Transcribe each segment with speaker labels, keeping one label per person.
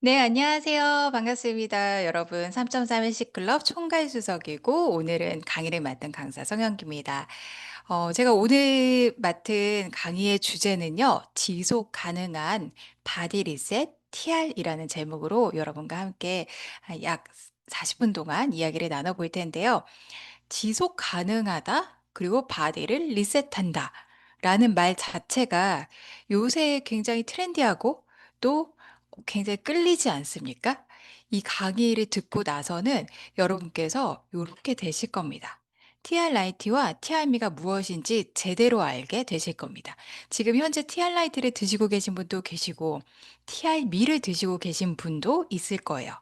Speaker 1: 네, 안녕하세요. 반갑습니다. 여러분, 3.3 일씩 클럽 총괄 수석이고, 오늘은 강의를 맡은 강사 성현기입니다. 제가 오늘 맡은 강의의 주제는요, 지속 가능한 바디 리셋 TR이라는 제목으로 여러분과 함께 약 40분 동안 이야기를 나눠볼 텐데요. 지속 가능하다, 그리고 바디를 리셋한다. 라는 말 자체가 요새 굉장히 트렌디하고 또 굉장히 끌리지 않습니까? 이 강의를 듣고 나서는 여러분께서 이렇게 되실 겁니다. TR 라이트와 TR미가 무엇인지 제대로 알게 되실 겁니다. 지금 현재 TR 라이트를 드시고 계신 분도 계시고 TR미를 드시고 계신 분도 있을 거예요.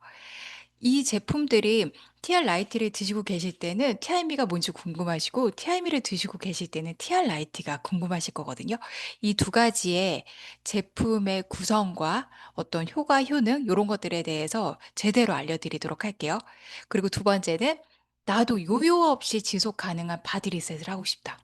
Speaker 1: 이 제품들이 TR 라이트를 드시고 계실 때는 TR미가 뭔지 궁금하시고 TR미를 드시고 계실 때는 TR 라이트가 궁금하실 거거든요. 이 두 가지의 제품의 구성과 어떤 효과, 효능 요런 것들에 대해서 제대로 알려드리도록 할게요. 그리고 두 번째는 나도 요요 없이 지속 가능한 바디 리셋을 하고 싶다.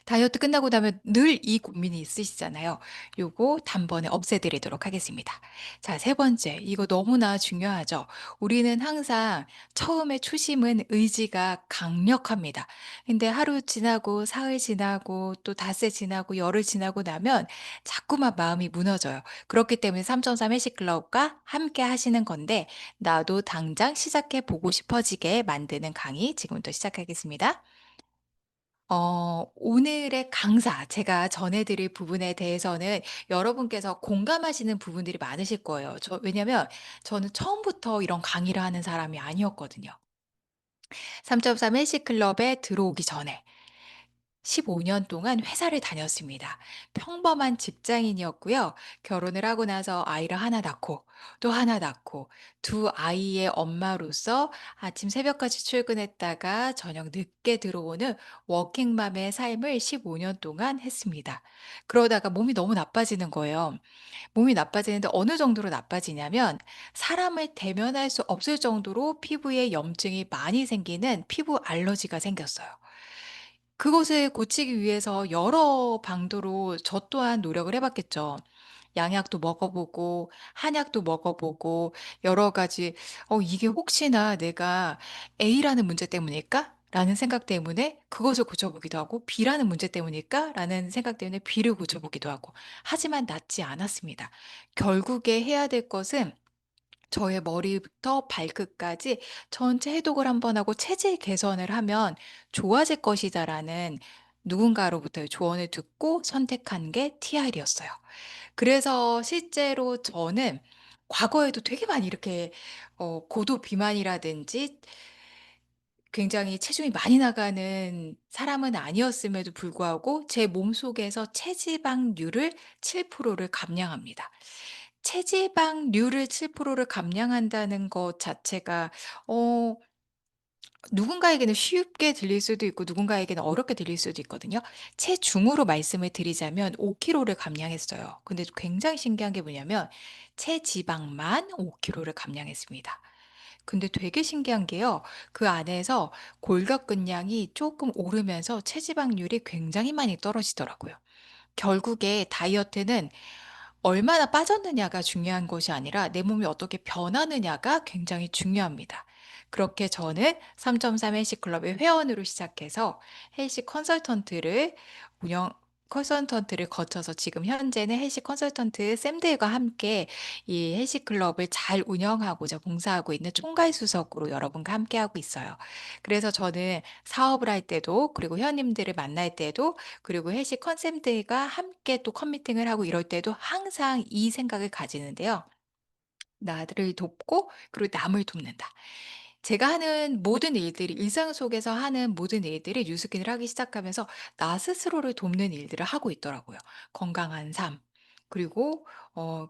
Speaker 1: 다이어트 끝나고 나면 늘 이 고민이 있으시잖아요. 요거 단번에 없애드리도록 하겠습니다. 자, 세 번째. 이거 너무나 중요하죠. 우리는 항상 처음에 초심은 의지가 강력합니다. 근데 하루 지나고 사흘 지나고 또 닷새 지나고 열흘 지나고 나면 자꾸만 마음이 무너져요. 그렇기 때문에 3.3 헬시클럽과 함께 하시는 건데 나도 당장 시작해 보고 싶어지게 만드는 강의 지금부터 시작하겠습니다. 오늘의 강사 제가 전해 드릴 부분에 대해서는 여러분께서 공감하시는 부분들이 많으실 거예요. 왜냐면 저는 처음부터 이런 강의를 하는 사람이 아니었거든요. 3.3 헬시 클럽에 들어오기 전에 15년 동안 회사를 다녔습니다. 평범한 직장인이었고요. 결혼을 하고 나서 아이를 하나 낳고 또 하나 낳고 두 아이의 엄마로서 아침 새벽까지 출근했다가 저녁 늦게 들어오는 워킹맘의 삶을 15년 동안 했습니다. 그러다가 몸이 너무 나빠지는 거예요. 몸이 나빠지는데 어느 정도로 나빠지냐면 사람을 대면할 수 없을 정도로 피부에 염증이 많이 생기는 피부 알러지가 생겼어요. 그것을 고치기 위해서 여러 방도로 저 또한 노력을 해 봤겠죠. 양약도 먹어 보고 한약도 먹어 보고 여러 가지 '이게 혹시나 내가 A라는 문제 때문일까?' 라는 생각 때문에 그것을 고쳐 보기도 하고 'B라는 문제 때문일까?' 라는 생각 때문에 B를 고쳐 보기도 하고 하지만 낫지 않았습니다. 결국에 해야 될 것은 저의 머리부터 발끝까지 전체 해독을 한번 하고 체질 개선을 하면 좋아질 것이다라는 누군가로부터의 조언을 듣고 선택한 게 TR이었어요. 그래서 실제로 저는 과거에도 되게 많이 이렇게 고도 비만이라든지 굉장히 체중이 많이 나가는 사람은 아니었음에도 불구하고 제 몸속에서 체지방률을 7%를 감량합니다. 체지방률을 7%를 감량한다는 것 자체가 어 누군가에게는 쉽게 들릴 수도 있고 누군가에게는 어렵게 들릴 수도 있거든요. 체중으로 말씀을 드리자면 5kg를 감량했어요. 근데 굉장히 신기한 게 뭐냐면 체지방만 5kg를 감량했습니다. 근데 되게 신기한 게요. 그 안에서 골격근량이 조금 오르면서 체지방률이 굉장히 많이 떨어지더라고요. 결국에 다이어트는 얼마나 빠졌느냐가 중요한 것이 아니라 내 몸이 어떻게 변하느냐가 굉장히 중요합니다. 그렇게 저는 3.3 헬시 클럽의 회원으로 시작해서 헬시 운영 컨설턴트를 거쳐서 지금 현재는 헬시 컨설턴트 쌤들과 함께 이 헬시 클럽을 잘 운영하고자 봉사하고 있는 총괄 수석으로 여러분과 함께하고 있어요. 그래서 저는 사업을 할 때도 그리고 회원님들을 만날 때도 그리고 회식 컨셉들과 함께 또 컴미팅을 하고 이럴 때도 항상 이 생각을 가지는데요. 나를 돕고 그리고 남을 돕는다. 제가 하는 모든 일들이 일상 속에서 하는 모든 일들이 뉴스킨을 하기 시작하면서 나 스스로를 돕는 일들을 하고 있더라고요. 건강한 삶, 그리고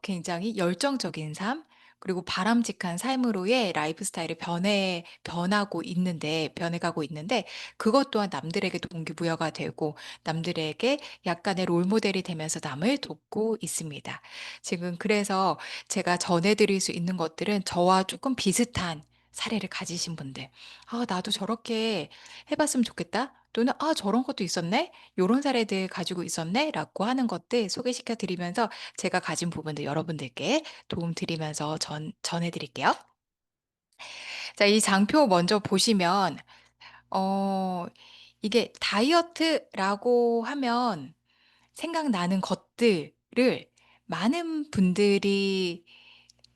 Speaker 1: 굉장히 열정적인 삶, 그리고 바람직한 삶으로의 라이프 스타일이 변해가고 있는데 그것 또한 남들에게도 동기부여가 되고 남들에게 약간의 롤모델이 되면서 남을 돕고 있습니다. 지금 그래서 제가 전해드릴 수 있는 것들은 저와 조금 비슷한 사례를 가지신 분들. '아 나도 저렇게 해 봤으면 좋겠다.' 또는 '아 저런 것도 있었네. 요런 사례들 가지고 있었네.'라고 하는 것들 소개시켜 드리면서 제가 가진 부분들 여러분들께 도움 드리면서 전해 드릴게요. 자, 이 장표 먼저 보시면 어 이게 다이어트라고 하면 생각나는 것들을 많은 분들이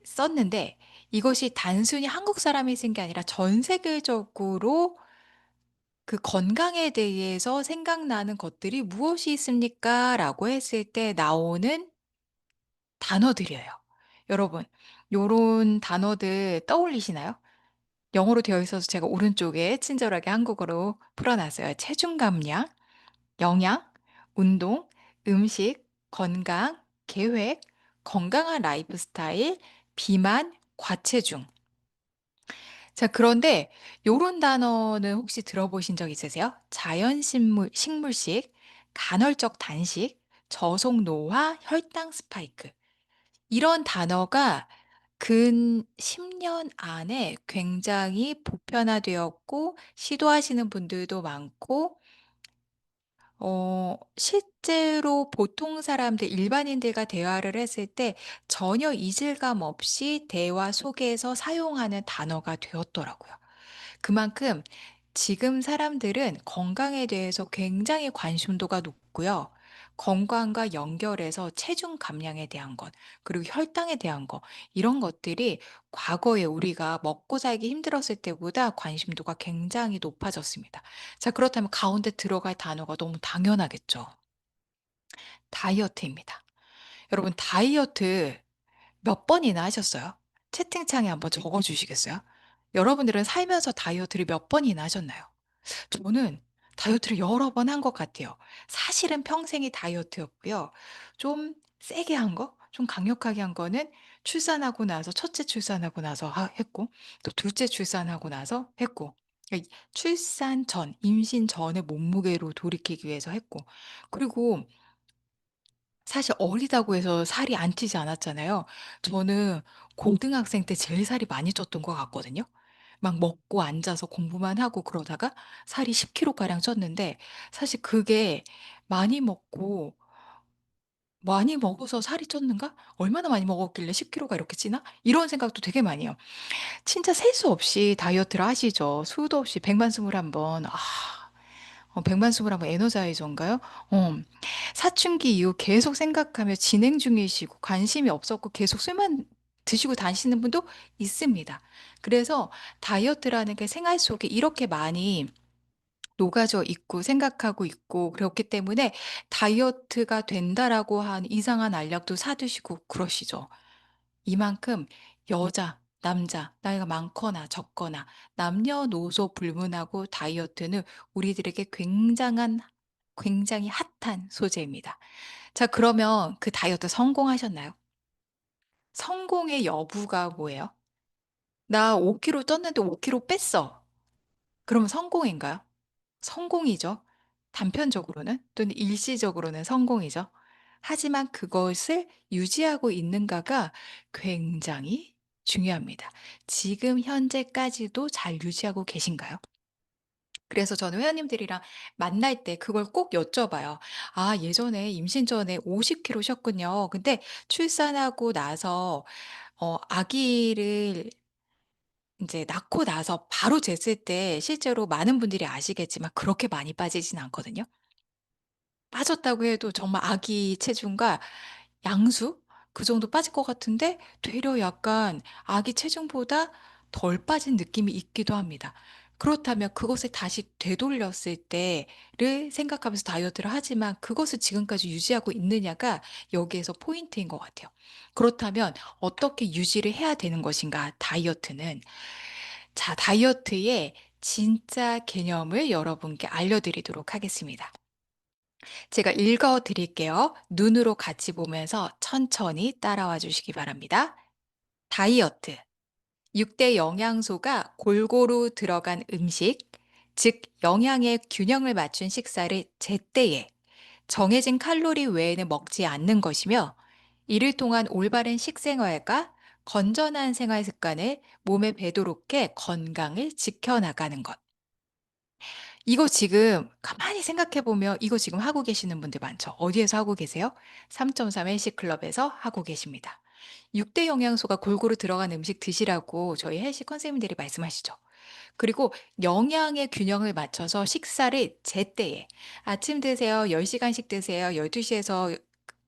Speaker 1: 썼는데, 이것이 단순히 한국 사람이 쓴 게 아니라 전 세계적으로 그 건강에 대해서 생각나는 것들이 무엇이 있습니까?라고 했을 때 나오는 단어들이에요. 여러분, 요런 단어들 떠올리시나요? 영어로 되어 있어서 제가 오른쪽에 친절하게 한국어로 풀어 놨어요. 체중 감량, 영양, 운동, 음식, 건강, 계획, 건강한 라이프 스타일, 비만, 과체중. 자, 그런데 요런 단어는 혹시 들어보신 적 있으세요? 식물식, 간헐적 단식, 저속 노화, 혈당 스파이크. 이런 단어가 근 10년 안에 굉장히 보편화되었고 시도하시는 분들도 많고, 실제로 보통 사람들, 일반인들과 대화를 했을 때 전혀 이질감 없이 대화 속에서 사용하는 단어가 되었더라고요. 그만큼 지금 사람들은 건강에 대해서 굉장히 관심도가 높고요. 건강과 연결해서 체중 감량에 대한 것, 그리고 혈당에 대한 것, 이런 것들이 과거에 우리가 먹고 살기 힘들었을 때보다 관심도가 굉장히 높아졌습니다. 자, 그렇다면 가운데 들어갈 단어가 너무 당연하겠죠. 다이어트입니다. 여러분, 다이어트 몇 번이나 하셨어요? 채팅창에 한번 적어 주시겠어요? 여러분들은 살면서 다이어트를 몇 번이나 하셨나요? 저는 다이어트를 여러 번 한 것 같아요. 사실은 평생이 다이어트였고요. 좀 세게 한 거, 좀 강력하게 한 거는 출산하고 나서, 첫째 출산하고 나서 했고, 또 둘째 출산하고 나서 했고, 그러니까 출산 전, 임신 전에 몸무게로 돌이키기 위해서 했고, 그리고 사실 어리다고 해서 살이 안 찌지 않았잖아요. 저는 고등학생 때 제일 살이 많이 쪘던 것 같거든요. 막 먹고 앉아서 공부만 하고 그러다가 살이 10 킬로가량 쪘는데, 사실 그게 많이 먹고 '많이 먹어서 살이 쪘는가? 얼마나 많이 먹었길래 10 킬로가 이렇게 찌나?' 이런 생각도 되게 많이 해요. 진짜 셀 수 없이 다이어트를 하시죠. 수도 없이 백만스물한 번. 백만스물한 번 에너자이저인가요? 어. 사춘기 이후 계속 생각하며 진행 중이시고 관심이 없었고 계속 술만 드시고 다니시는 분도 있습니다. 그래서 다이어트라는 게 생활 속에 이렇게 많이 녹아져 있고 생각하고 있고 그렇기 때문에 다이어트가 된다라고 한 이상한 알약도 사 드시고 그러시죠. 이만큼 여자, 남자, 나이가 많거나 적거나 남녀노소 불문하고 다이어트는 우리들에게 굉장히 핫한 소재입니다. 자, 그러면 그 다이어트 성공하셨나요? 성공의 여부가 뭐예요? "나 5 킬로 쪘는데 5 킬로 뺐어." 그러면 성공인가요? 성공이죠. 단편적으로는, 또는 일시적으로는 성공이죠. 하지만 그것을 유지하고 있는가가 굉장히 중요합니다. 지금 현재까지도 잘 유지하고 계신가요? 그래서 저는 회원님들이랑 만날 때 그걸 꼭 여쭤봐요. "아, 예전에 임신 전에 50 킬로셨군요. 근데 출산하고 나서 아기를 이제 낳고 나서 바로 쟀을 때 실제로 많은 분들이 아시겠지만 그렇게 많이 빠지진 않거든요. 빠졌다고 해도 정말 아기 체중과 양수 그 정도 빠질 것 같은데 되려 약간 아기 체중보다 덜 빠진 느낌이 있기도 합니다. 그렇다면 그것을 다시 되돌렸을 때를 생각하면서 다이어트를 하지만 그것을 지금까지 유지하고 있느냐가 여기에서 포인트인 것 같아요. 그렇다면 어떻게 유지를 해야 되는 것인가, 다이어트는. 자, 다이어트의 진짜 개념을 여러분께 알려드리도록 하겠습니다. 제가 읽어 드릴게요. 눈으로 같이 보면서 천천히 따라와 주시기 바랍니다. 다이어트. 6대 영양소가 골고루 들어간 음식, 즉 영양의 균형을 맞춘 식사를 제때에 정해진 칼로리 외에는 먹지 않는 것이며, 이를 통한 올바른 식생활과 건전한 생활 습관을 몸에 배도록 해 건강을 지켜나가는 것. 이거 지금 가만히 생각해 보면 이거 지금 하고 계시는 분들 많죠. 어디에서 하고 계세요? 3.3 헬시클럽에서 하고 계십니다. 6대 영양소가 골고루 들어간 음식 드시라고 저희 헬시 컨설팅들이 말씀하시죠. 그리고 영양의 균형을 맞춰서 식사를 제때에 아침 드세요. 10 시간씩 드세요. 12 시에서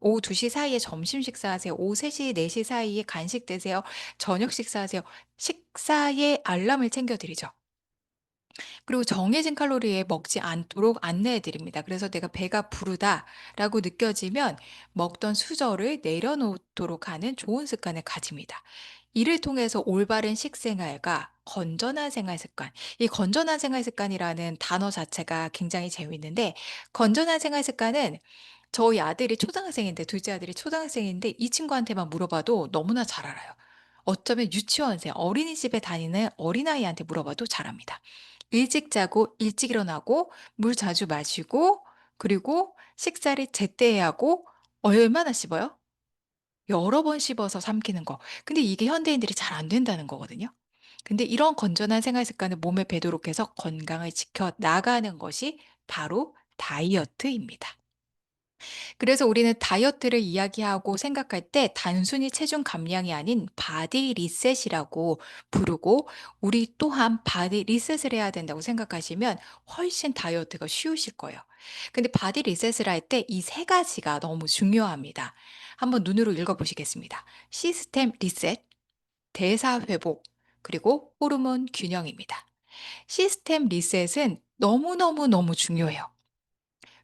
Speaker 1: 오후 2시 사이에 점심 식사하세요. 오후 3시 4시 사이에 간식 드세요. 저녁 식사하세요. 식사에 알람을 챙겨 드리죠. 그리고 정해진 칼로리에 먹지 않도록 안내해 드립니다. 그래서 '내가 배가 부르다.'라고 느껴지면 먹던 수저를 내려놓도록 하는 좋은 습관을 가집니다. 이를 통해서 올바른 식생활과 건전한 생활 습관, 이 건전한 생활 습관이라는 단어 자체가 굉장히 재미있는데, 건전한 생활 습관은 저희 아들이 초등학생인데, 둘째 아들이 초등학생인데 이 친구한테만 물어봐도 너무나 잘 알아요. 어쩌면 유치원생, 어린이집에 다니는 어린아이한테 물어봐도 잘합니다. 일찍 자고 일찍 일어나고 물 자주 마시고, 그리고 식사를 제때 하고, 얼마나 씹어요? 여러 번 씹어서 삼키는 거. 근데 이게 현대인들이 잘 안 된다는 거거든요. 근데 이런 건전한 생활 습관을 몸에 배도록 해서 건강을 지켜 나가는 것이 바로 다이어트입니다. 그래서 우리는 다이어트를 이야기하고 생각할 때 단순히 체중 감량이 아닌 바디 리셋이라고 부르고, 우리 또한 바디 리셋을 해야 된다고 생각하시면 훨씬 다이어트가 쉬우실 거예요. 근데 바디 리셋을 할 때 이 세 가지가 너무 중요합니다. 한번 눈으로 읽어보시겠습니다. 시스템 리셋, 대사 회복, 그리고 호르몬 균형입니다. 시스템 리셋은 너무너무너무 중요해요.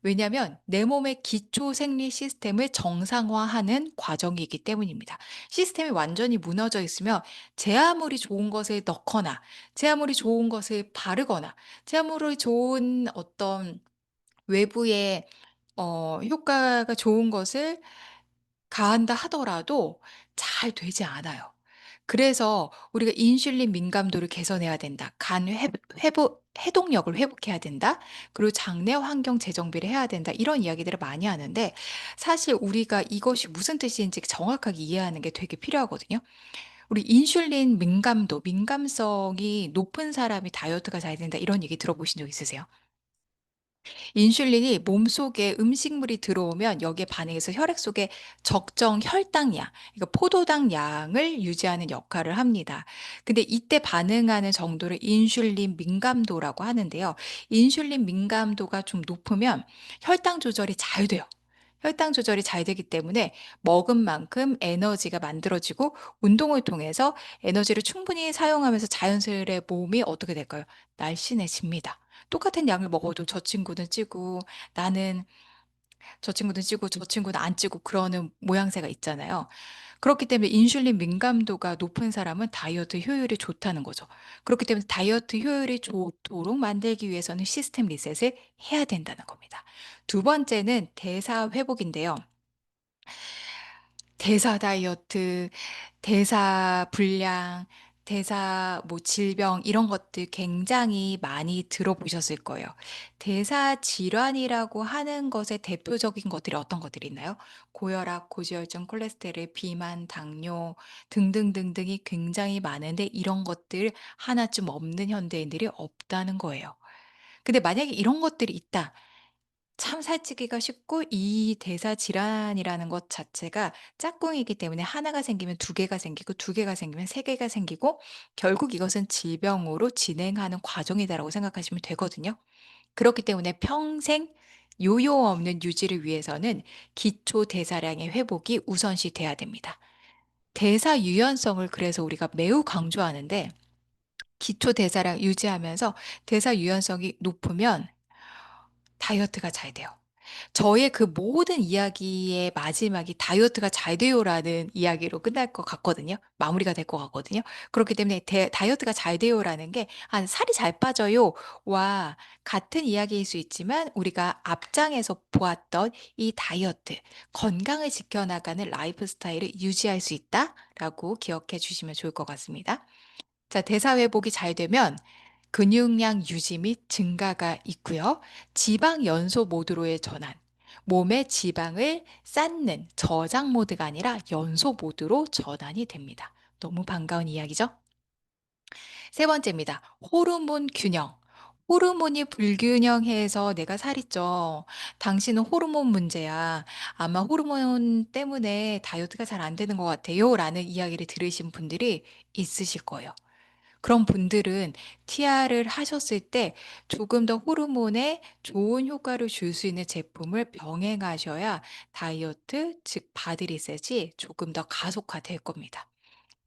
Speaker 1: 왜냐하면 내 몸의 기초 생리 시스템을 정상화하는 과정이기 때문입니다. 시스템이 완전히 무너져 있으면 제 아무리 좋은 것을 넣거나, 제 아무리 좋은 것을 바르거나, 제 아무리 좋은 어떤 외부의 효과가 좋은 것을 가한다 하더라도 잘 되지 않아요. 그래서 우리가 인슐린 민감도를 개선해야 된다. 간 회복 해독력을 회복해야 된다. 그리고 장내 환경 재정비를 해야 된다. 이런 이야기들을 많이 하는데, 사실 우리가 이것이 무슨 뜻인지 정확하게 이해하는 게 되게 필요하거든요. 우리 인슐린 민감도, 민감성이 높은 사람이 다이어트가 잘 된다, 이런 얘기 들어보신 적 있으세요? 인슐린이 몸속에 음식물이 들어오면 여기에 반응해서 혈액 속에 적정 혈당량, 그러니까 포도당 양을 유지하는 역할을 합니다. 근데 이때 반응하는 정도를 인슐린 민감도라고 하는데요. 인슐린 민감도가 좀 높으면 혈당 조절이 잘 돼요. 혈당 조절이 잘 되기 때문에 먹은 만큼 에너지가 만들어지고, 운동을 통해서 에너지를 충분히 사용하면서 자연스레 몸이 어떻게 될까요? 날씬해집니다. 똑같은 양을 먹어도 저 친구는 찌고, 나는 저 친구는 찌고 저 친구는 안 찌고 그러는 모양새가 있잖아요. 그렇기 때문에 인슐린 민감도가 높은 사람은 다이어트 효율이 좋다는 거죠. 그렇기 때문에 다이어트 효율이 좋도록 만들기 위해서는 시스템 리셋을 해야 된다는 겁니다. 두 번째는 대사 회복인데요. 대사 다이어트, 대사 불량, 대사 뭐 질병, 이런 것들 굉장히 많이 들어보셨을 거예요. 대사 질환이라고 하는 것의 대표적인 것들이 어떤 것들이 있나요? 고혈압, 고지혈증, 콜레스테롤, 비만, 당뇨 등등등등이 굉장히 많은데, 이런 것들 하나쯤 없는 현대인들이 없다는 거예요. 근데 만약에 이런 것들이 있다. 참 살찌기가 쉽고, 이 대사 질환이라는 것 자체가 짝꿍이기 때문에 하나가 생기면 두 개가 생기고, 두 개가 생기면 세 개가 생기고, 결국 이것은 질병으로 진행하는 과정이다라고 생각하시면 되거든요. 그렇기 때문에 평생 요요 없는 유지를 위해서는 기초 대사량의 회복이 우선시 돼야 됩니다. 대사 유연성을 그래서 우리가 매우 강조하는데, 기초 대사량 유지하면서 대사 유연성이 높으면 다이어트가 잘 돼요. 저의 그 모든 이야기의 마지막이 "다이어트가 잘 돼요."라는 이야기로 끝날 것 같거든요. 마무리가 될 것 같거든요. 그렇기 때문에 "다이어트가 잘 돼요."라는 게 "살이 잘 빠져요."와 같은 이야기일 수 있지만, 우리가 앞장에서 보았던 이 다이어트, 건강을 지켜나가는 라이프 스타일을 유지할 수 있다라고 기억해 주시면 좋을 것 같습니다. 자, 대사 회복이 잘 되면 근육량 유지 및 증가가 있고요. 지방 연소 모드로의 전환. 몸의 지방을 쌓는 저장 모드가 아니라 연소 모드로 전환이 됩니다. 너무 반가운 이야기죠? 세 번째입니다. 호르몬 균형. 호르몬이 불균형해서 내가 살이 쪄. 당신은 호르몬 문제야. 아마 호르몬 때문에 다이어트가 잘 안 되는 것 같아요. 라는 이야기를 들으신 분들이 있으실 거예요. 그런 분들은 TR을 하셨을 때 조금 더 호르몬에 좋은 효과를 줄 수 있는 제품을 병행하셔야 다이어트, 즉 바디 리셋이 조금 더 가속화될 겁니다.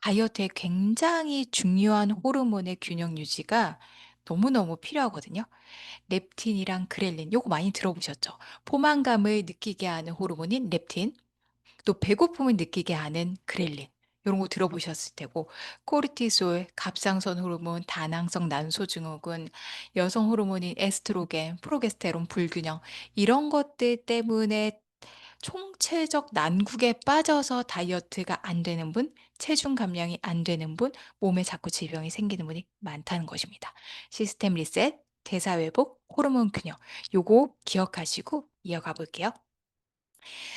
Speaker 1: 다이어트에 굉장히 중요한 호르몬의 균형 유지가 너무너무 필요하거든요. 렙틴이랑 그렐린 요거 많이 들어보셨죠? 포만감을 느끼게 하는 호르몬인 렙틴, 또 배고픔을 느끼게 하는 그렐린 요런 거 들어보셨을 테고 코르티솔, 갑상선 호르몬, 다낭성 난소 증후군, 여성 호르몬인 에스트로겐, 프로게스테론 불균형 이런 것들 때문에 총체적 난국에 빠져서 다이어트가 안 되는 분, 체중 감량이 안 되는 분, 몸에 자꾸 질병이 생기는 분이 많다는 것입니다. 시스템 리셋, 대사 회복, 호르몬 균형 요거 기억하시고 이어가 볼게요.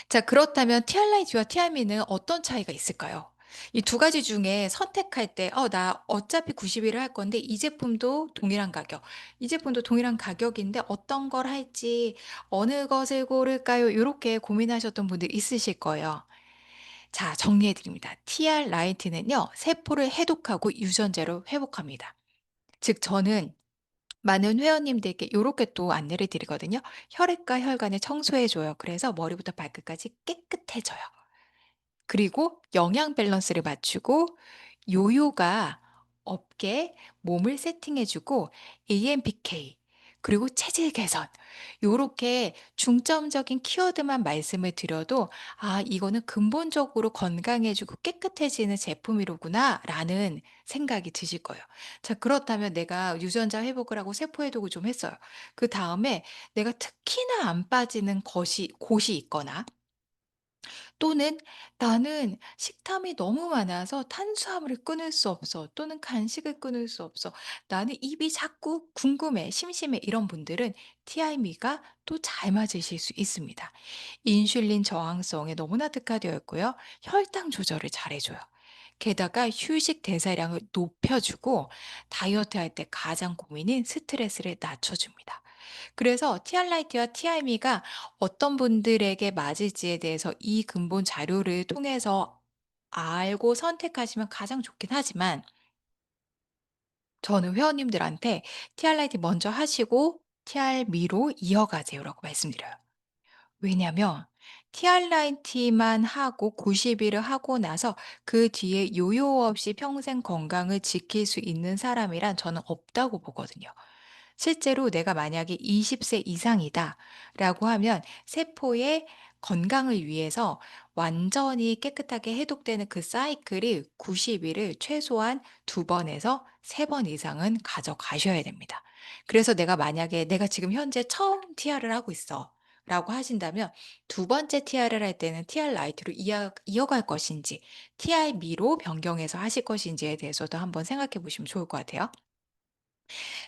Speaker 1: 자, 그렇다면 TR라이트와 TRM는 어떤 차이가 있을까요? 이 두 가지 중에 선택할 때 나 어차피 90일을 할 건데 이 제품도 동일한 가격, 이 제품도 동일한 가격인데 어떤 걸 할지 어느 것을 고를까요?" 이렇게 고민하셨던 분들 있으실 거예요. 자, 정리해 드립니다. TR 라이트는요. 세포를 해독하고 유전자로 회복합니다. 즉 저는 많은 회원님들께 요렇게 또 안내를 드리거든요. 혈액과 혈관을 청소해 줘요. 그래서 머리부터 발끝까지 깨끗해져요. 그리고 영양 밸런스를 맞추고 요요가 없게 몸을 세팅해 주고 AMPK 그리고 체질 개선 요렇게 중점적인 키워드만 말씀을 드려도 '아 이거는 근본적으로 건강해 주고 깨끗해지는 제품이로구나.'라는 생각이 드실 거예요. 자, 그렇다면 내가 유전자 회복을 하고 세포 해독을 좀 했어요. 그다음에 내가 특히나 안 빠지는 것이 곳이 있거나 또는 '나는 식탐이 너무 많아서 탄수화물을 끊을 수 없어.' 또는 '간식을 끊을 수 없어. 나는 입이 자꾸 궁금해. 심심해.' 이런 분들은 TIM이가 또 잘 맞으실 수 있습니다. 인슐린 저항성에 너무나 특화되어 있고요. 혈당 조절을 잘해 줘요. 게다가 휴식 대사량을 높여 주고 다이어트할 때 가장 고민인 스트레스를 낮춰 줍니다. 그래서 TR라이트와 TIM이가 어떤 분들에게 맞을지에 대해서 이 근본 자료를 통해서 알고 선택하시면 가장 좋긴 하지만 저는 회원님들한테 TR라이트 먼저 하시고 TR미로 이어가세요라고 말씀드려요. 왜냐면 TR라이트만 하고 90 일을 하고 나서 그 뒤에 요요 없이 평생 건강을 지킬 수 있는 사람이란 저는 없다고 보거든요. 실제로 내가 만약에 20세 이상이다라고 하면 세포의 건강을 위해서 완전히 깨끗하게 해독되는 그 사이클이 90 일을 최소한 2번에서 3번 이상은 가져가셔야 됩니다. 그래서 내가 만약에 "내가 지금 현재 처음 TR을 하고 있어." 라고 하신다면 두 번째 TR을 할 때는 TR 라이트로 이어갈 것인지 TR 미로 변경해서 하실 것인지에 대해서도 한번 생각해 보시면 좋을 것 같아요.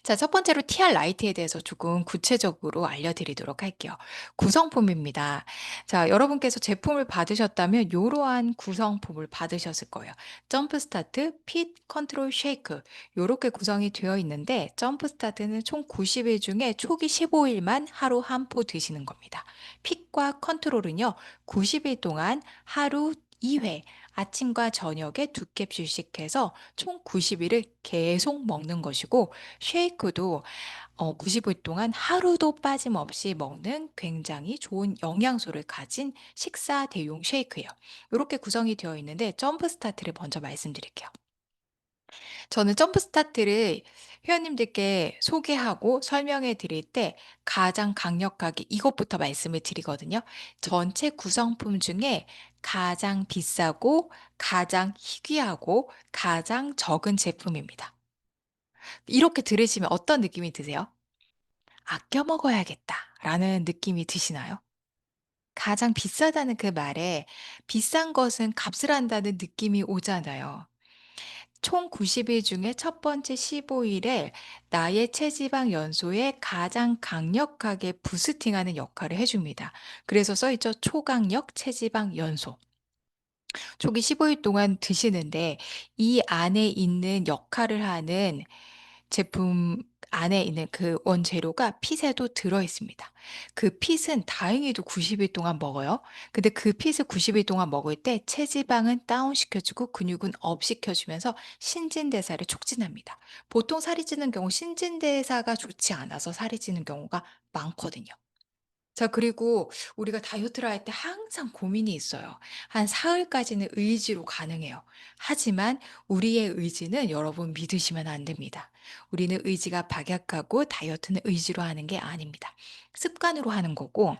Speaker 1: 자, 첫 번째로 TR 라이트에 대해서 조금 구체적으로 알려드리도록 할게요. 구성품입니다. 자, 여러분께서 제품을 받으셨다면 이러한 구성품을 받으셨을 거예요. 점프 스타트, 핏, 컨트롤, 쉐이크 요렇게 구성이 되어 있는데 점프 스타트는 총 90일 중에 초기 15일만 하루 한 포 드시는 겁니다. 핏과 컨트롤은요. 90일 동안 하루 2회 아침과 저녁에 두 캡슐씩 해서 총 90일을 계속 먹는 것이고 쉐이크도 90일 동안 하루도 빠짐없이 먹는 굉장히 좋은 영양소를 가진 식사 대용 쉐이크예요. 이렇게 구성이 되어 있는데 점프 스타트를 먼저 말씀드릴게요. 저는 점프 스타트를 회원님들께 소개하고 설명해 드릴 때 가장 강력하게 이것부터 말씀을 드리거든요. 전체 구성품 중에 가장 비싸고 가장 희귀하고 가장 적은 제품입니다. 이렇게 들으시면 어떤 느낌이 드세요? '아껴 먹어야겠다.'라는 느낌이 드시나요? 가장 비싸다는 그 말에 비싼 것은 값을 한다는 느낌이 오잖아요. 총 90일 중에 첫 번째 15 일에 나의 체지방 연소에 가장 강력하게 부스팅하는 역할을 해 줍니다. 그래서 써 있죠. 초강력 체지방 연소. 초기 15일 동안 드시는데 이 안에 있는 역할을 하는 제품 안에 있는 그 원재료가 핏에도 들어 있습니다. 그 핏은 다행히도 90일 동안 먹어요. 근데 그 핏을 90일 동안 먹을 때 체지방은 다운시켜 주고 근육은 업시켜 주면서 신진대사를 촉진합니다. 보통 살이 찌는 경우 신진대사가 좋지 않아서 살이 찌는 경우가 많거든요. 자, 그리고 우리가 다이어트를 할 때 항상 고민이 있어요. 한 사흘까지는 의지로 가능해요. 하지만 우리의 의지는 여러분 믿으시면 안 됩니다. 우리는 의지가 박약하고 다이어트는 의지로 하는 게 아닙니다. 습관으로 하는 거고,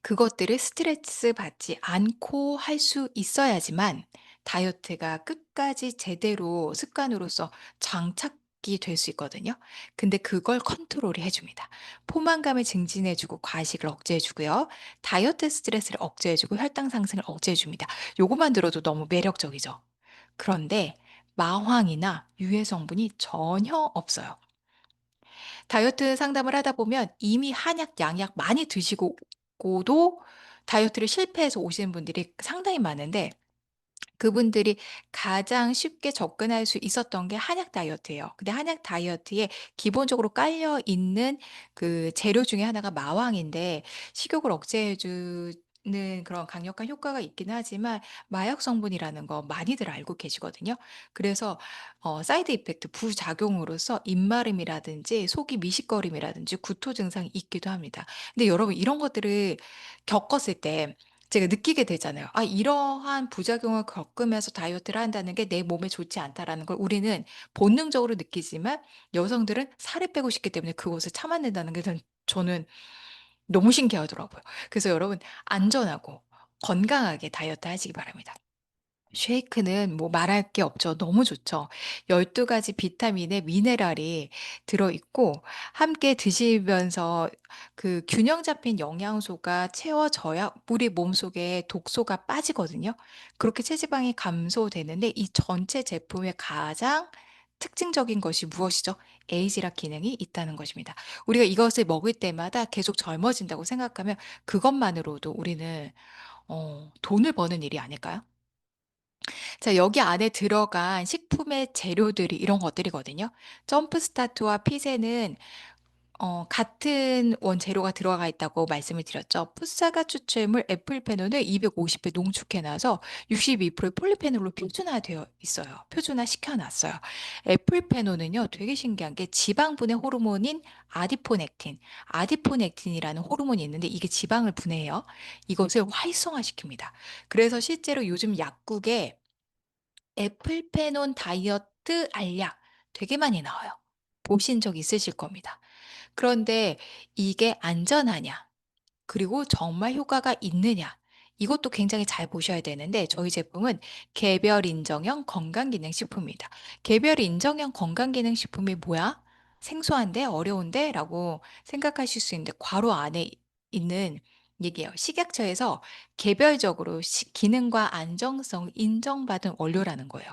Speaker 1: 그것들을 스트레스 받지 않고 할 수 있어야지만 다이어트가 끝까지 제대로 습관으로서 장착이 될 수 있거든요. 근데 그걸 컨트롤이 해 줍니다. 포만감을 증진해 주고 과식을 억제해 주고요. 다이어트 스트레스를 억제해 주고 혈당 상승을 억제해 줍니다. 요것만 들어도 너무 매력적이죠. 그런데 마황이나 유해 성분이 전혀 없어요. 다이어트 상담을 하다 보면 이미 한약, 양약 많이 드시고도 다이어트를 실패해서 오시는 분들이 상당히 많은데, 그분들이 가장 쉽게 접근할 수 있었던 게 한약 다이어트예요. 근데 한약 다이어트에 기본적으로 깔려 있는 그 재료 중에 하나가 마왕인데, 식욕을 억제해 주는 그런 강력한 효과가 있긴 하지만 마약 성분이라는 거 많이들 알고 계시거든요. 그래서 사이드 이펙트 부작용으로서 입마름이라든지 속이 미식거림이라든지 구토 증상이 있기도 합니다. 근데 여러분, 이런 것들을 겪었을 때 제가 느끼게 되잖아요. '아, 이러한 부작용을 겪으면서 다이어트를 한다는 게 내 몸에 좋지 않다.'라는 걸 우리는 본능적으로 느끼지만, 여성들은 살을 빼고 싶기 때문에 그것을 참아낸다는 게 저는 너무 신기하더라고요. 그래서 여러분, 안전하고 건강하게 다이어트 하시기 바랍니다. 쉐이크는 뭐 말할 게 없죠. 너무 좋죠. 12가지 가지 비타민에 미네랄이 들어있고, 함께 드시면서 그 균형 잡힌 영양소가 채워져야 우리 몸속에 독소가 빠지거든요. 그렇게 체지방이 감소되는데, 이 전체 제품의 가장 특징적인 것이 무엇이죠? 에이지락 기능이 있다는 것입니다. 우리가 이것을 먹을 때마다 계속 젊어진다고 생각하면 그것만으로도 우리는 돈을 버는 일이 아닐까요? 자, 여기 안에 들어간 식품의 재료들이 이런 것들이거든요. 점프 스타트와 피세는 같은 원재료가 들어가 있다고 말씀을 드렸죠. 풋사과 추출물 에플페놀을 250배 농축해 놔서 62%의 폴리페놀로 표준화되어 있어요. 표준화시켜 놨어요. 에플페놀은요, 되게 신기한 게 지방분해 호르몬인 아디포넥틴이라는 호르몬이 있는데, 이게 지방을 분해해요. 이것을 활성화시킵니다. 그래서 실제로 요즘 약국에 애플페논 다이어트 알약 되게 많이 나와요. 보신 적 있으실 겁니다. 그런데 이게 안전하냐? 그리고 정말 효과가 있느냐? 이것도 굉장히 잘 보셔야 되는데, 저희 제품은 개별 인정형 건강기능식품입니다. 개별 인정형 건강기능식품이 뭐야? 생소한데 어려운데? 라고 생각하실 수 있는데, 괄호 안에 있는 얘기예요. 식약처에서 개별적으로 기능과 안정성 인정받은 원료라는 거예요.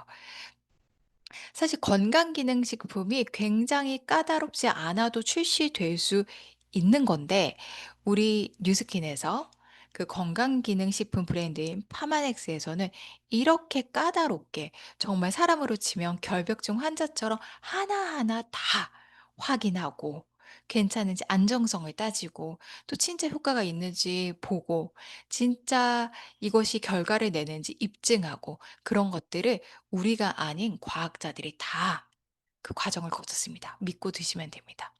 Speaker 1: 사실 건강기능식품이 굉장히 까다롭지 않아도 출시될 수 있는 건데, 우리 뉴스킨에서 그 건강기능식품 브랜드인 파마넥스에서는 이렇게 까다롭게, 정말 사람으로 치면 결벽증 환자처럼 하나하나 다 확인하고, 괜찮은지 안정성을 따지고, 또 진짜 효과가 있는지 보고, 진짜 이것이 결과를 내는지 입증하고, 그런 것들을 우리가 아닌 과학자들이 다 그 과정을 거쳤습니다. 믿고 드시면 됩니다.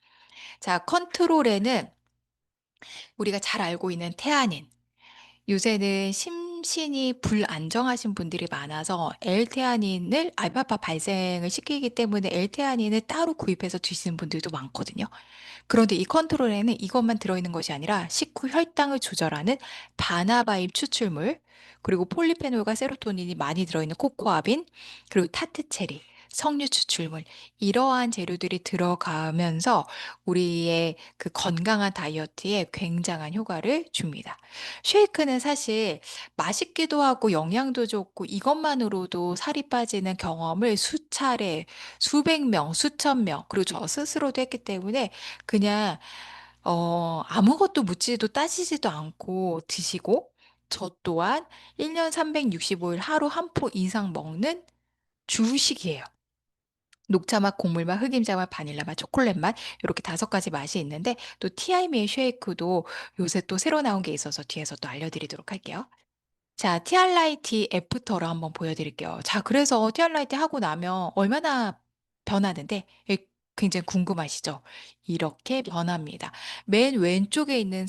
Speaker 1: 자, 컨트롤에는 우리가 잘 알고 있는 태아닌, 요새는 심신이 불안정하신 분들이 많아서 L테아닌을 알파파 발생을 시키기 때문에 L테아닌을 따로 구입해서 드시는 분들도 많거든요. 그런데 이 컨트롤에는 이것만 들어있는 것이 아니라 식후 혈당을 조절하는 바나바잎 추출물, 그리고 폴리페놀과 세로토닌이 많이 들어있는 코코아빈, 그리고 타트체리, 석류 추출물, 이러한 재료들이 들어가면서 우리의 그 건강한 다이어트에 굉장한 효과를 줍니다. 쉐이크는 사실 맛있기도 하고 영양도 좋고 이것만으로도 살이 빠지는 경험을 수차례, 수백 명, 수천 명, 그리고 저 스스로도 했기 때문에 그냥 아무것도 묻지도 따지지도 않고 드시고, 저 또한 1년 365일 하루 한 포 이상 먹는 주식이에요. 녹차 맛, 곡물 맛, 흑임자 맛, 바닐라 맛, 초콜릿 맛 요렇게 5가지 맛이 있는데 또 티알미의 쉐이크도 요새 또 새로 나온 게 있어서 뒤에서 또 알려드리도록 할게요. 자, 티알라이티 애프터를 한번 보여드릴게요. 자, 그래서 티알라이티 하고 나면 얼마나 변하는데 굉장히 궁금하시죠? 이렇게 변합니다. 맨 왼쪽에 있는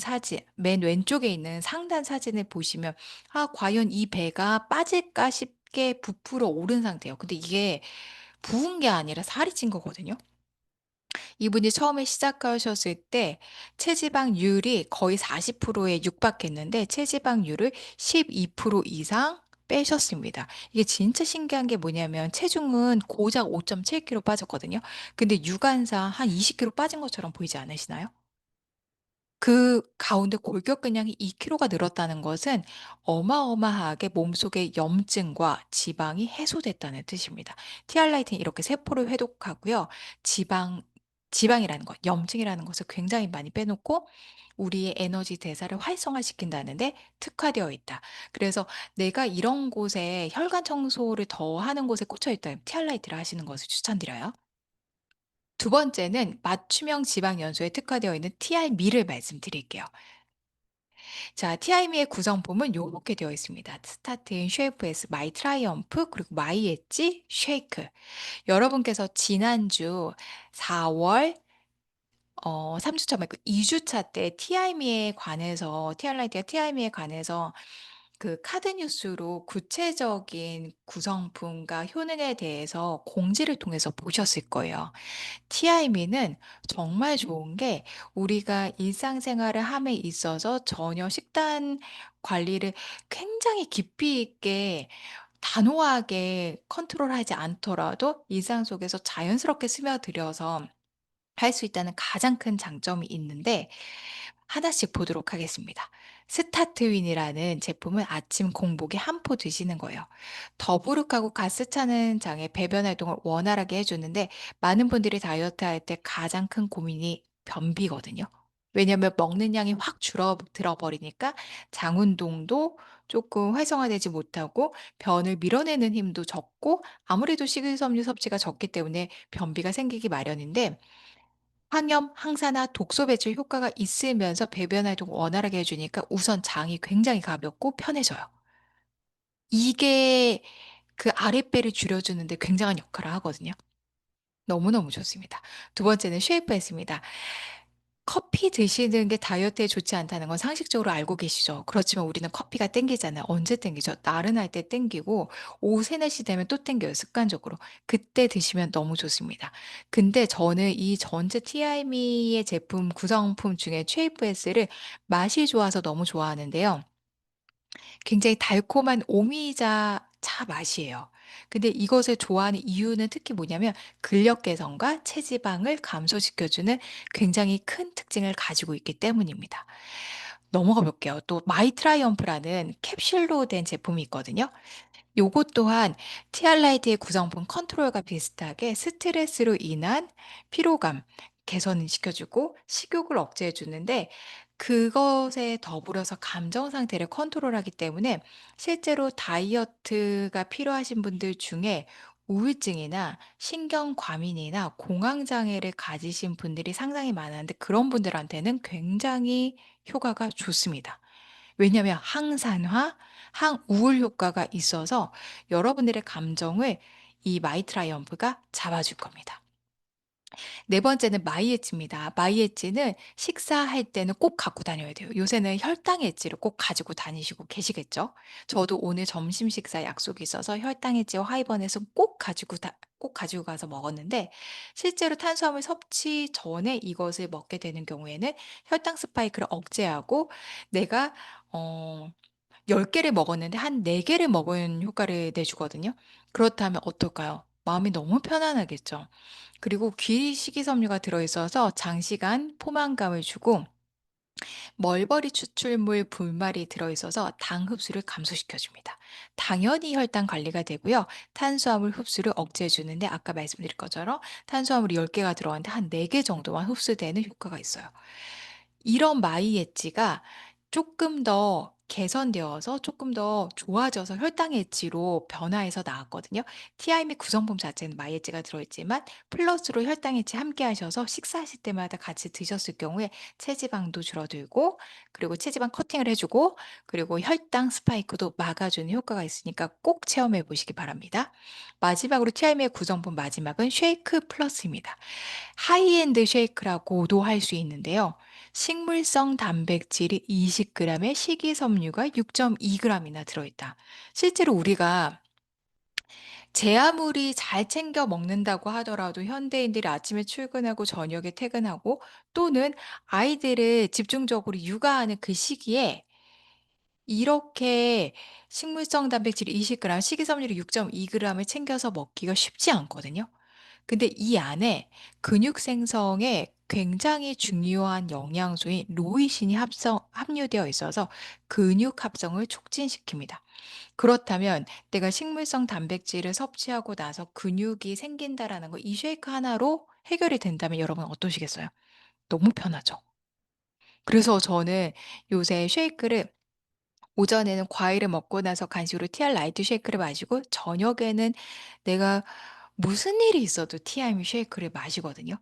Speaker 1: 상단 사진을 보시면 아, 과연 이 배가 빠질까 싶게 부풀어 오른 상태예요. 근데 이게 부은 게 아니라 살이 찐 거거든요. 이분이 처음에 시작하셨을 때 체지방률이 거의 40%에 육박했는데 체지방률을 12% 이상 빼셨습니다. 이게 진짜 신기한 게 뭐냐면 체중은 고작 5.7kg 빠졌거든요. 근데 유관상 한 20kg 빠진 것처럼 보이지 않으시나요? 그 가운데 골격근량이 2kg가 늘었다는 것은 어마어마하게 몸속의 염증과 지방이 해소됐다는 뜻입니다. 티알라이틴이 이렇게 세포를 회복하고요. 지방이라는 것, 염증이라는 것을 굉장히 많이 빼놓고 우리의 에너지 대사를 활성화시킨다는 데 특화되어 있다. 그래서 내가 이런 곳에 혈관 청소를 더 하는 곳에 꽂혀 있다면 티알라이트를 하시는 것을 추천드려요. 두 번째는 맞춤형 지방 연소에 특화되어 있는 TRM를 말씀드릴게요. 자, TIM의 구성품은 요렇게 되어 있습니다. 스타틴, 쉐이프에스, 마이 트라이엄프, 그리고 마이 엣지, 쉐이크. 여러분께서 지난주 4월 3주차 말고 2주차 때 TIM에 관해서 TR라이트가 TIM에 관해서 그 카드 뉴스로 구체적인 구성품과 효능에 대해서 공지를 통해서 보셨을 거예요. 티아이미는 정말 좋은 게 우리가 일상생활을 함에 있어서 전혀 식단 관리를 굉장히 깊이 있게 단호하게 컨트롤하지 않더라도 일상 속에서 자연스럽게 스며들여서 할 수 있다는 가장 큰 장점이 있는데 하나씩 보도록 하겠습니다. 스타트윈이라는 제품은 아침 공복에 한 포 드시는 거예요. 더부룩하고 가스 차는 장에 배변 활동을 원활하게 해주는데 많은 분들이 다이어트 할 때 가장 큰 고민이 변비거든요. 왜냐하면 먹는 양이 확 줄어들어 버리니까 장 운동도 조금 활성화되지 못하고 변을 밀어내는 힘도 적고 아무래도 식이섬유 섭취가 적기 때문에 변비가 생기기 마련인데 항염, 항산화, 독소 배출 효과가 있으면서 배변 활동을 원활하게 해 주니까 우선 장이 굉장히 가볍고 편해져요. 이게 그 아랫배를 줄여 주는데 굉장한 역할을 하거든요. 너무너무 좋습니다. 두 번째는 쉐이프에스입니다. 커피 드시는 게 다이어트에 좋지 않다는 건 상식적으로 알고 계시죠? 그렇지만 우리는 커피가 땡기잖아요. 언제 땡기죠? 나른할 때 땡기고 오후 3-4시 되면 또 땡겨요, 습관적으로. 그때 드시면 너무 좋습니다. 근데 저는 이 전체 티아이미의 제품 구성품 중에 쉐이프에스를 맛이 좋아서 너무 좋아하는데요. 굉장히 달콤한 오미자 차 맛이에요. 근데 이것을 좋아하는 이유는 특히 뭐냐면 근력 개선과 체지방을 감소시켜주는 굉장히 큰 특징을 가지고 있기 때문입니다. 넘어가 볼게요. 또 마이 트라이엄프라는 캡슐로 된 제품이 있거든요. 요것 또한 티알라이트의 구성품 컨트롤과 비슷하게 스트레스로 인한 피로감 개선을 시켜주고 식욕을 억제해 주는데 그것에 더불어서 감정 상태를 컨트롤하기 때문에 실제로 다이어트가 필요하신 분들 중에 우울증이나 신경과민이나 공황장애를 가지신 분들이 상당히 많은데 그런 분들한테는 굉장히 효과가 좋습니다. 왜냐하면 항산화, 항우울 효과가 있어서 여러분들의 감정을 이 마이트라이엄프가 잡아줄 겁니다. 네 번째는 마이 엣지입니다. 마이 엣지는 식사할 때는 꼭 갖고 다녀야 돼요. 요새는 혈당 엣지를 꼭 가지고 다니시고 계시겠죠? 저도 오늘 점심 식사 약속이 있어서 혈당 엣지와 하이번에서 꼭 가지고 가서 먹었는데 실제로 탄수화물 섭취 전에 이것을 먹게 되는 경우에는 혈당 스파이크를 억제하고 내가 어 10 개를 먹었는데 한 4 개를 먹은 효과를 내주거든요. 그렇다면 어떨까요? 마음이 너무 편안하겠죠. 그리고 귀 식이섬유가 들어있어서 장시간 포만감을 주고 멀버리 추출물 분말이 들어있어서 당 흡수를 감소시켜 줍니다. 당연히 혈당 관리가 되고요. 탄수화물 흡수를 억제해 주는데 아까 말씀드린 것처럼 탄수화물이 10개가 들어갔는데 한 4개 정도만 흡수되는 효과가 있어요. 이런 마이 엣지가 조금 더 개선되어서 조금 더 좋아져서 혈당 엣지로 변화해서 나왔거든요. 티아임의 구성품 자체는 마이엣지가 들어있지만 플러스로 혈당 엣지 함께 하셔서 식사하실 때마다 같이 드셨을 경우에 체지방도 줄어들고, 그리고 체지방 커팅을 해 주고, 그리고 혈당 스파이크도 막아주는 효과가 있으니까 꼭 체험해 보시기 바랍니다. 마지막으로 티아임의 구성품 마지막은 쉐이크 플러스입니다. 하이엔드 쉐이크라고도 할 수 있는데요. 식물성 단백질이 20g에 식이섬유가 6.2g이나 들어있다. 실제로 우리가 제 아무리 잘 챙겨 먹는다고 하더라도 현대인들이 아침에 출근하고 저녁에 퇴근하고, 또는 아이들을 집중적으로 육아하는 그 시기에 이렇게 식물성 단백질 20g, 식이섬유를 6.2g을 챙겨서 먹기가 쉽지 않거든요. 근데 이 안에 근육 생성에 굉장히 중요한 영양소인 로이신이 함유되어 있어서 근육 합성을 촉진시킵니다. 그렇다면 내가 식물성 단백질을 섭취하고 나서 근육이 생긴다라는 거 이 쉐이크 하나로 해결이 된다면 여러분 어떠시겠어요? 너무 편하죠. 그래서 저는 요새 쉐이크를 오전에는 과일을 먹고 나서 간식으로 TR 라이트 쉐이크를 마시고, 저녁에는 내가 무슨 일이 있어도 티아임 쉐이크를 마시거든요.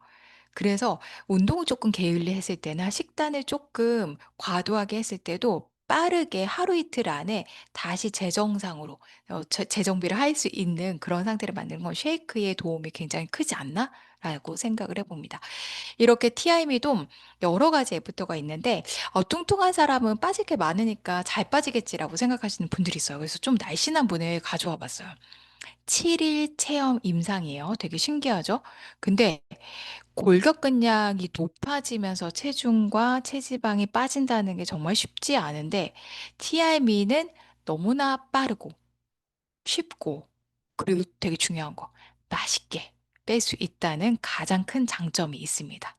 Speaker 1: 그래서 운동을 조금 게을리 했을 때나 식단을 조금 과도하게 했을 때도 빠르게 하루 이틀 안에 다시 재정상으로 재정비를 할 수 있는 그런 상태를 만드는 건 쉐이크의 도움이 굉장히 크지 않나라고 생각을 해봅니다. 이렇게 티아임이도 여러 가지 애프터가 있는데, 뚱뚱한 사람은 빠질 게 많으니까 잘 빠지겠지라고 생각하시는 분들이 있어요. 그래서 좀 날씬한 분을 가져와 봤어요. 7일 체험 임상이에요. 되게 신기하죠? 근데 골격근량이 높아지면서 체중과 체지방이 빠진다는 게 정말 쉽지 않은데, TRM는 너무나 빠르고 쉽고, 그리고 되게 중요한 거, 맛있게 뺄 수 있다는 가장 큰 장점이 있습니다.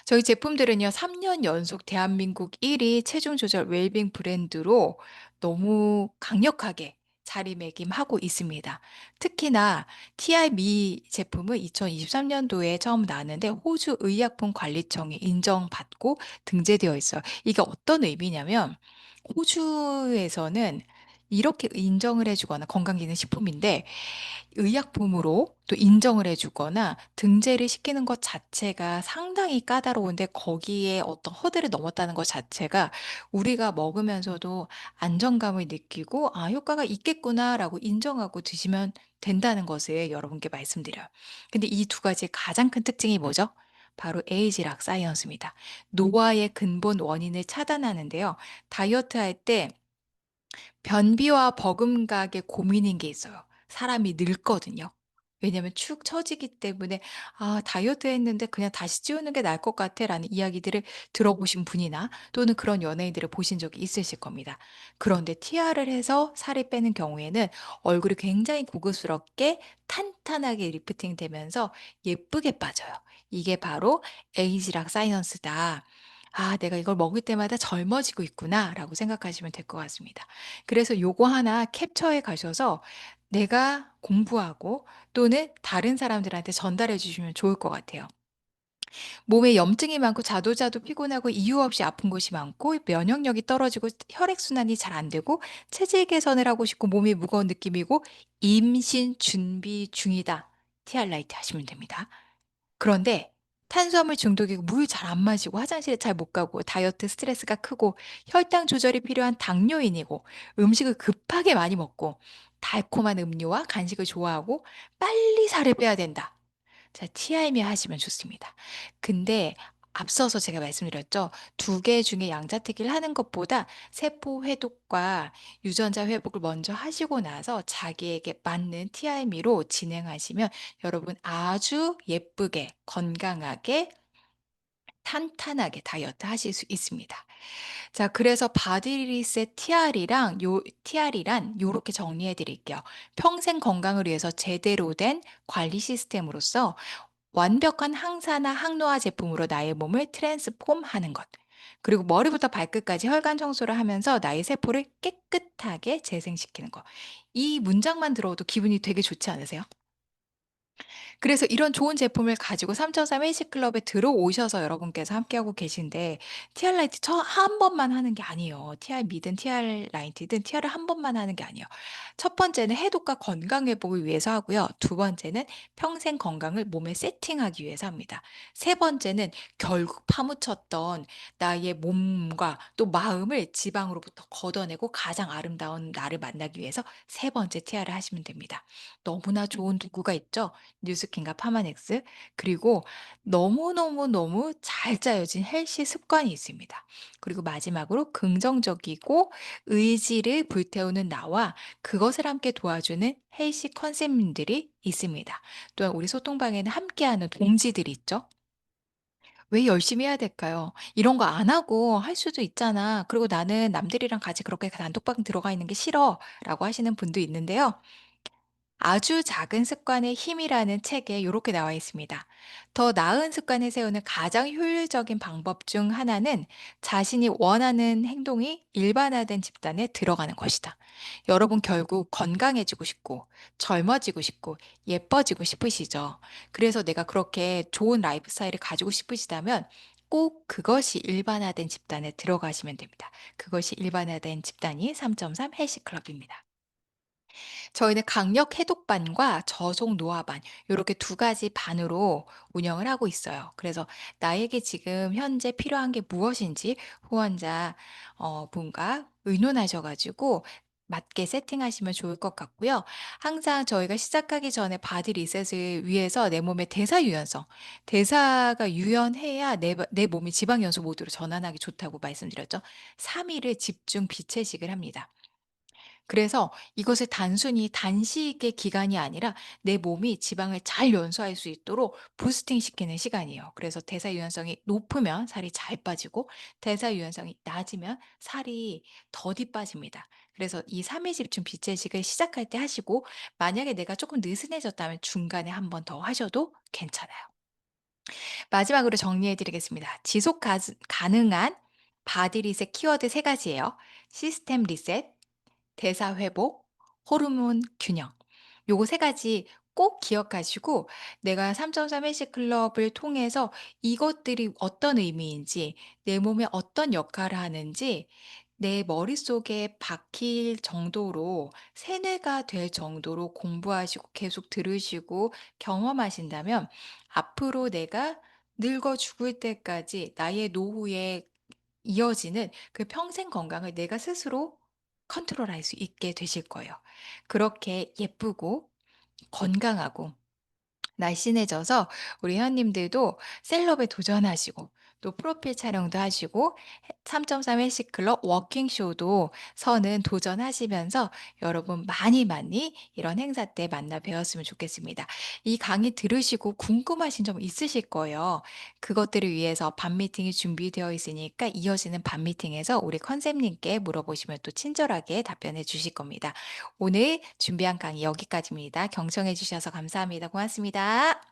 Speaker 1: 저희 제품들은요, 3년 연속 대한민국 1위 체중 조절 웰빙 브랜드로 너무 강력하게 자리매김하고 있습니다. 특히나 TRME 제품은 2023년도에 처음 나왔는데 호주 의약품관리청에 인정받고 등재되어 있어요. 이게 어떤 의미냐면, 호주에서는 이렇게 인정을 해주거나, 건강기능식품인데 의약품으로 또 인정을 해 주거나 등재를 시키는 것 자체가 상당히 까다로운데, 거기에 어떤 허들을 넘었다는 것 자체가 우리가 먹으면서도 안정감을 느끼고 '아 효과가 있겠구나.'라고 인정하고 드시면 된다는 것을 여러분께 말씀드려요. 근데 이 두 가지의 가장 큰 특징이 뭐죠? 바로 에이지락 사이언스입니다. 노화의 근본 원인을 차단하는데요. 다이어트할 때 변비와 버금가게 고민인 게 있어요. 사람이 늙거든요. 왜냐하면 축 처지기 때문에 '아 다이어트 했는데 그냥 다시 찌우는 게 나을 것 같아.'라는 이야기들을 들어보신 분이나, 또는 그런 연예인들을 보신 적이 있으실 겁니다. 그런데 TR을 해서 살이 빼는 경우에는 얼굴이 굉장히 고급스럽게 탄탄하게 리프팅 되면서 예쁘게 빠져요. 이게 바로 에이지락 사이언스다. '아 내가 이걸 먹을 때마다 젊어지고 있구나.'라고 생각하시면 될 것 같습니다. 그래서 요거 하나 캡처해 가셔서 내가 공부하고, 또는 다른 사람들한테 전달해 주시면 좋을 것 같아요. 몸에 염증이 많고 자도자도 피곤하고 이유 없이 아픈 곳이 많고 면역력이 떨어지고 혈액순환이 잘 안 되고 체질 개선을 하고 싶고 몸이 무거운 느낌이고 임신 준비 중이다. 티알라이트 하시면 됩니다. 그런데 탄수화물 중독이고 물 잘 안 마시고 화장실에 잘 못 가고 다이어트 스트레스가 크고 혈당 조절이 필요한 당뇨인이고 음식을 급하게 많이 먹고 달콤한 음료와 간식을 좋아하고 빨리 살을 빼야 된다. 자, TIME 하시면 좋습니다. 근데 앞서서 제가 말씀드렸죠. 두 개 중에 양자택일을 하는 것보다 세포 회복과 유전자 회복을 먼저 하시고 나서 자기에게 맞는 TIME로 진행하시면 여러분 아주 예쁘게 건강하게 탄탄하게 다이어트 하실 수 있습니다. 자, 그래서 바디 리셋 TR이랑 요 TR이란 요렇게 정리해 드릴게요. 평생 건강을 위해서 제대로 된 관리 시스템으로서 완벽한 항산화 항노화 제품으로 나의 몸을 트랜스폼하는 것. 그리고 머리부터 발끝까지 혈관 청소를 하면서 나의 세포를 깨끗하게 재생시키는 것. 이 문장만 들어도 기분이 되게 좋지 않으세요? 그래서 이런 좋은 제품을 가지고 3.3 헬스클럽에 들어오셔서 여러분께서 함께하고 계신데 TR 라이트 한 번만 하는 게 아니에요. TR 미든 TR 라이트든 TR을 한 번만 하는 게 아니에요. 첫 번째는 해독과 건강 회복을 위해서 하고요. 두 번째는 평생 건강을 몸에 세팅하기 위해서 합니다. 세 번째는 결국 파묻혔던 나의 몸과 또 마음을 지방으로부터 걷어내고 가장 아름다운 나를 만나기 위해서 세 번째 TR을 하시면 됩니다. 너무나 좋은 도구가 있죠. 뉴스킨과 파마넥스 그리고 너무너무너무 잘 짜여진 헬시 습관이 있습니다. 그리고 마지막으로 긍정적이고 의지를 불태우는 나와 그것을 함께 도와주는 헬시 컨셉님들이 있습니다. 또한 우리 소통방에는 함께하는 동지들이 있죠. 왜 열심히 해야 될까요? 이런 거 안 하고 할 수도 있잖아. 그리고 나는 남들이랑 같이 그렇게 단톡방 들어가 있는 게 싫어. 라고 하시는 분도 있는데요. 아주 작은 습관의 힘이라는 책에 이렇게 나와 있습니다. 더 나은 습관을 세우는 가장 효율적인 방법 중 하나는 자신이 원하는 행동이 일반화된 집단에 들어가는 것이다. 여러분 결국 건강해지고 싶고 젊어지고 싶고 예뻐지고 싶으시죠. 그래서 내가 그렇게 좋은 라이프 스타일을 가지고 싶으시다면 꼭 그것이 일반화된 집단에 들어가시면 됩니다. 그것이 일반화된 집단이 3.3 헬스 클럽입니다. 저희는 강력 해독반과 저속 노화반 요렇게 두 가지 반으로 운영을 하고 있어요. 그래서 나에게 지금 현재 필요한 게 무엇인지 후원자 분과 의논하셔 가지고 맞게 세팅하시면 좋을 것 같고요. 항상 저희가 시작하기 전에 바디 리셋을 위해서 내 몸의 대사 유연성, 대사가 유연해야 내 몸이 지방 연소 모드로 전환하기 좋다고 말씀드렸죠. 3 일을 집중 비채식을 합니다. 그래서 이것을 단순히 단식의 기간이 아니라 내 몸이 지방을 잘 연소할 수 있도록 부스팅 시키는 시간이에요. 그래서 대사 유연성이 높으면 살이 잘 빠지고 대사 유연성이 낮으면 살이 더디 빠집니다. 그래서 이 3일 집중 비채식을 시작할 때 하시고 만약에 내가 조금 느슨해졌다면 중간에 한 번 더 하셔도 괜찮아요. 마지막으로 정리해 드리겠습니다. 지속 가능한 바디 리셋 키워드 세 가지예요. 시스템 리셋, 대사 회복, 호르몬 균형. 요거 세 가지 꼭 기억하시고 내가 3.3 헬스 클럽을 통해서 이것들이 어떤 의미인지, 내 몸에 어떤 역할을 하는지 내 머릿속에 박힐 정도로 세뇌가 될 정도로 공부하시고 계속 들으시고 경험하신다면 앞으로 내가 늙어 죽을 때까지 나의 노후에 이어지는 그 평생 건강을 내가 스스로 컨트롤할 수 있게 되실 거예요. 그렇게 예쁘고 건강하고 날씬해져서 우리 회원님들도 셀럽에 도전하시고 또 프로필 촬영도 하시고 3.3 헬스클럽 워킹쇼도 서는 도전하시면서 여러분 많이 많이 이런 행사 때 만나 뵈었으면 좋겠습니다. 이 강의 들으시고 궁금하신 점 있으실 거예요. 그것들을 위해서 반 미팅이 준비되어 있으니까 이어지는 반 미팅에서 우리 컨셉님께 물어보시면 또 친절하게 답변해 주실 겁니다. 오늘 준비한 강의 여기까지입니다. 경청해 주셔서 감사합니다. 고맙습니다.